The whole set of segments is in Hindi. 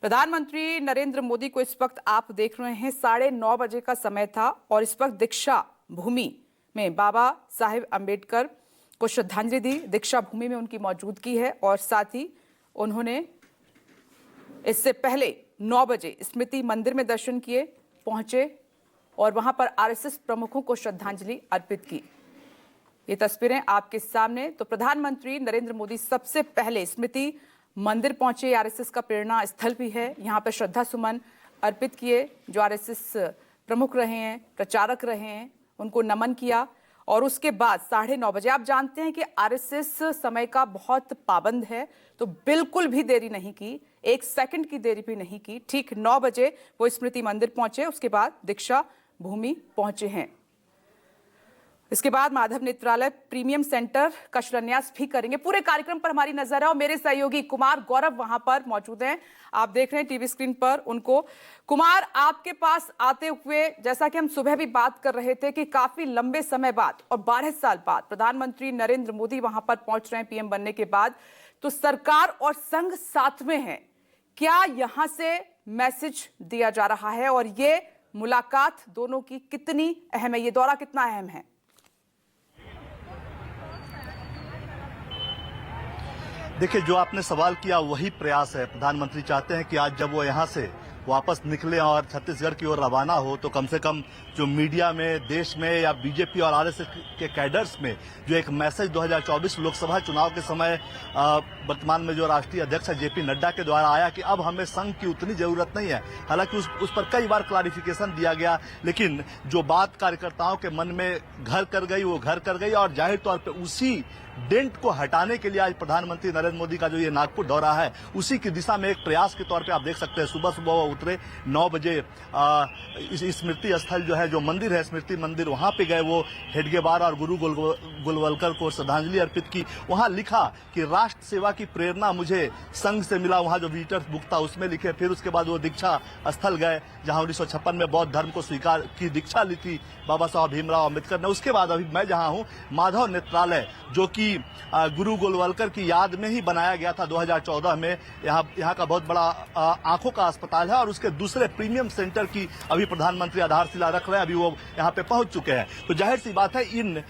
प्रधानमंत्री नरेंद्र मोदी को इस वक्त आप देख रहे हैं 9:30 बजे का समय था और इस वक्त दीक्षा भूमि में बाबा साहेब अम्बेडकर को श्रद्धांजलि दी। दीक्षा भूमि में उनकी मौजूदगी है और साथ ही उन्होंने इससे पहले 9 बजे स्मृति मंदिर में दर्शन किए, पहुंचे और वहां पर आरएसएस प्रमुखों को श्रद्धांजलि अर्पित की। ये तस्वीरें आपके सामने। तो प्रधानमंत्री नरेंद्र मोदी सबसे पहले स्मृति मंदिर पहुंचे। आरएसएस का प्रेरणा स्थल भी है। यहाँ पर श्रद्धा सुमन अर्पित किए। जो आरएसएस प्रमुख रहे हैं, प्रचारक रहे हैं, उनको नमन किया और उसके बाद 9:30 बजे, आप जानते हैं कि आरएसएस समय का बहुत पाबंद है, तो बिल्कुल भी देरी नहीं की, 1 सेकंड की देरी भी नहीं की। ठीक 9 बजे वो स्मृति मंदिर पहुंचे, उसके बाद दीक्षा भूमि पहुंचे हैं। इसके बाद माधव नेत्रालय प्रीमियम सेंटर का शिलान्यास भी करेंगे। पूरे कार्यक्रम पर हमारी नजर है और मेरे सहयोगी कुमार गौरव वहां पर मौजूद हैं। आप देख रहे हैं टीवी स्क्रीन पर उनको। कुमार, आपके पास आते हुए, जैसा कि हम सुबह भी बात कर रहे थे कि काफी लंबे समय बाद और 12 साल बाद प्रधानमंत्री नरेंद्र मोदी वहां पर पहुंच रहे हैं पीएम बनने के बाद, तो सरकार और संघ साथ में है। क्या यहां से मैसेज दिया जा रहा है और ये मुलाकात दोनों की कितनी अहम है, ये दौरा कितना अहम है? देखिए, जो आपने सवाल किया वही प्रयास है। प्रधानमंत्री चाहते हैं कि आज जब वो यहाँ से वापस निकले और छत्तीसगढ़ की ओर रवाना हो, तो कम से कम जो मीडिया में, देश में या बीजेपी और आरएसएस के कैडर्स में जो एक मैसेज 2024 लोकसभा चुनाव के समय वर्तमान में जो राष्ट्रीय अध्यक्ष है जेपी नड्डा के द्वारा आया कि अब हमें संघ की उतनी जरूरत नहीं है। हालांकि उस पर कई बार क्लैरिफिकेशन दिया गया, लेकिन जो बात कार्यकर्ताओं के मन में घर कर गई वो घर कर गई और जाहिर तौर पर उसी डेंट को हटाने के लिए आज प्रधानमंत्री नरेंद्र मोदी का जो ये नागपुर दौरा है, उसी की दिशा में एक प्रयास के तौर पे आप देख सकते हैं। सुबह सुबह वो उतरे 9 बजे इस स्मृति स्थल जो है, जो मंदिर है स्मृति मंदिर, वहां पे गए। वो हेडगेवार और गुरु गोलवलकर को श्रद्धांजलि अर्पित की। वहां लिखा कि राष्ट्र सेवा की प्रेरणा मुझे संघ से मिला, वहां जो विजिटर्स बुक था उसमें लिखे। फिर उसके बाद वो दीक्षा स्थल गए जहां 1956 में बौद्ध धर्म को स्वीकार की दीक्षा ली थी बाबा साहब भीमराव अम्बेडकर ने। उसके बाद अभी मैं जहां हूं, माधव नेत्रालय, जो कि गुरु गोलवलकर की याद में ही बनाया गया था 2014 में। यहाँ का बहुत बड़ा आंखों का अस्पताल है और उसके दूसरे प्रीमियम सेंटर की अभी प्रधानमंत्री आधारशिला रख रहे हैं। अभी वो यहाँ पे पहुंच चुके हैं। तो जाहिर सी बात है, इन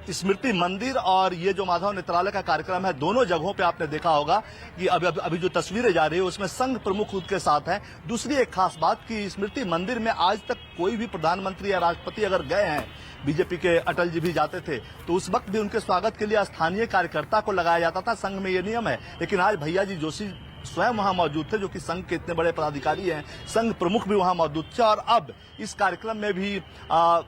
स्मृति मंदिर और ये जो माधव नेत्रालय का कार्यक्रम है, दोनों जगहों पे आपने देखा होगा कि अभी जो तस्वीरें जा रही है उसमें संघ प्रमुख उनके साथ हैं। दूसरी एक खास बात कि स्मृति मंदिर में आज तक कोई भी प्रधानमंत्री या राष्ट्रपति अगर गए हैं, बीजेपी के अटल जी भी जाते थे, तो उस वक्त भी उनके स्वागत के लिए स्थानीय कार्यकर्ता को लगाया जाता था। संघ में ये नियम है, लेकिन आज भैया जी जोशी स्वयं वहां मौजूद थे, जो कि संघ के इतने बड़े पदाधिकारी हैं। संघ प्रमुख भी वहां मौजूद थे और अब इस कार्यक्रम में भी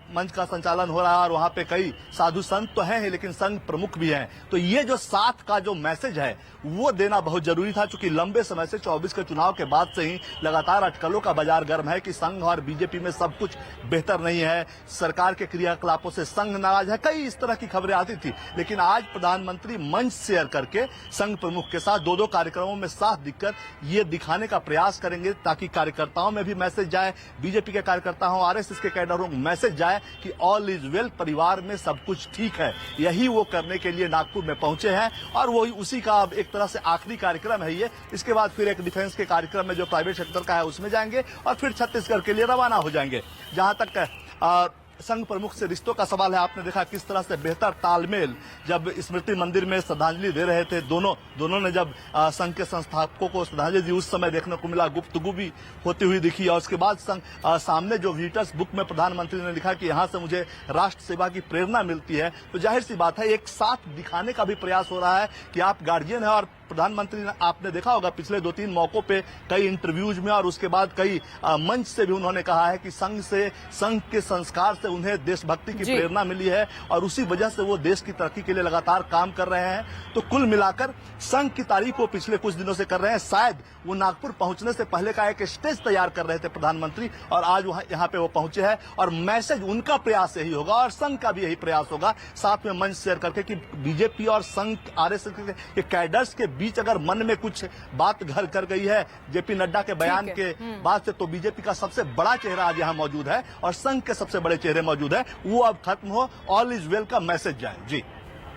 मंच का संचालन हो रहा है और वहां पे कई साधु संत तो हैं, लेकिन संघ प्रमुख भी हैं। तो ये जो साथ का जो मैसेज है वो देना बहुत जरूरी था, क्योंकि लंबे समय से 24 के चुनाव के बाद से ही लगातार अटकलों का बाजार गर्म है कि संघ और बीजेपी में सब कुछ बेहतर नहीं है, सरकार के क्रियाकलापों से संघ नाराज है, कई इस तरह की खबरें आती थी। लेकिन आज प्रधानमंत्री मंच शेयर करके संघ प्रमुख के साथ 2-2 कार्यक्रमों में साथ दिखकर ये दिखाने का प्रयास करेंगे ताकि कार्यकर्ताओं में भी मैसेज जाए, बीजेपी के कार्यकर्ता हो, आरएसएस के कैडरों में मैसेज जाए कि ऑल इज वेल, परिवार में सब कुछ ठीक है। यही वो करने के लिए नागपुर में पहुंचे हैं और वो उसी का एक तरह से आखिरी कार्यक्रम है ये। इसके बाद फिर एक डिफेंस के कार्यक्रम में जो प्राइवेट सेक्टर का है उसमें जाएंगे और फिर छत्तीसगढ़ के लिए रवाना हो जाएंगे। जहां तक संघ प्रमुख से रिश्तों का सवाल है, आपने देखा किस तरह से बेहतर तालमेल जब स्मृति मंदिर में श्रद्धांजलि दे रहे थे दोनों ने जब संघ के संस्थापकों को श्रद्धांजलि दी, उस समय देखने को मिला गुफ्तगू भी होती हुई दिखी। और उसके बाद सामने जो विजिटर्स बुक में प्रधानमंत्री ने लिखा कि यहाँ से मुझे राष्ट्र सेवा की प्रेरणा मिलती है। तो जाहिर सी बात है, एक साथ दिखाने का भी प्रयास हो रहा है कि आप गार्जियन है। और प्रधानमंत्री ने, आपने देखा होगा पिछले 2-3 मौकों पे कई इंटरव्यूज में और उसके बाद कई मंच से भी उन्होंने कहा है कि संघ के संस्कार से उन्हें देशभक्ति की प्रेरणा मिली है और उसी वजह से वो देश की तरक्की के लिए लगातार काम कर रहे हैं। तो कुल मिलाकर संघ की तारीफ वो पिछले कुछ दिनों से कर रहे हैं। शायद वो नागपुर पहुंचने से पहले का एक स्टेज तैयार कर रहे थे प्रधानमंत्री, और आज यहाँ पे वो पहुंचे हैं और मैसेज उनका प्रयास यही होगा और संघ का भी यही प्रयास होगा, साथ में मंच शेयर करके कि बीजेपी और संघ आरएसएस के कैडर्स के बीच अगर मन में कुछ बात घर कर गई है जेपी नड्डा के बयान के बाद से, तो बीजेपी का सबसे बड़ा चेहरा आज यहाँ मौजूद है और संघ के सबसे बड़े चेहरे मौजूद है, वो अब खत्म हो, ऑल इज वेल का मैसेज जाए। जी।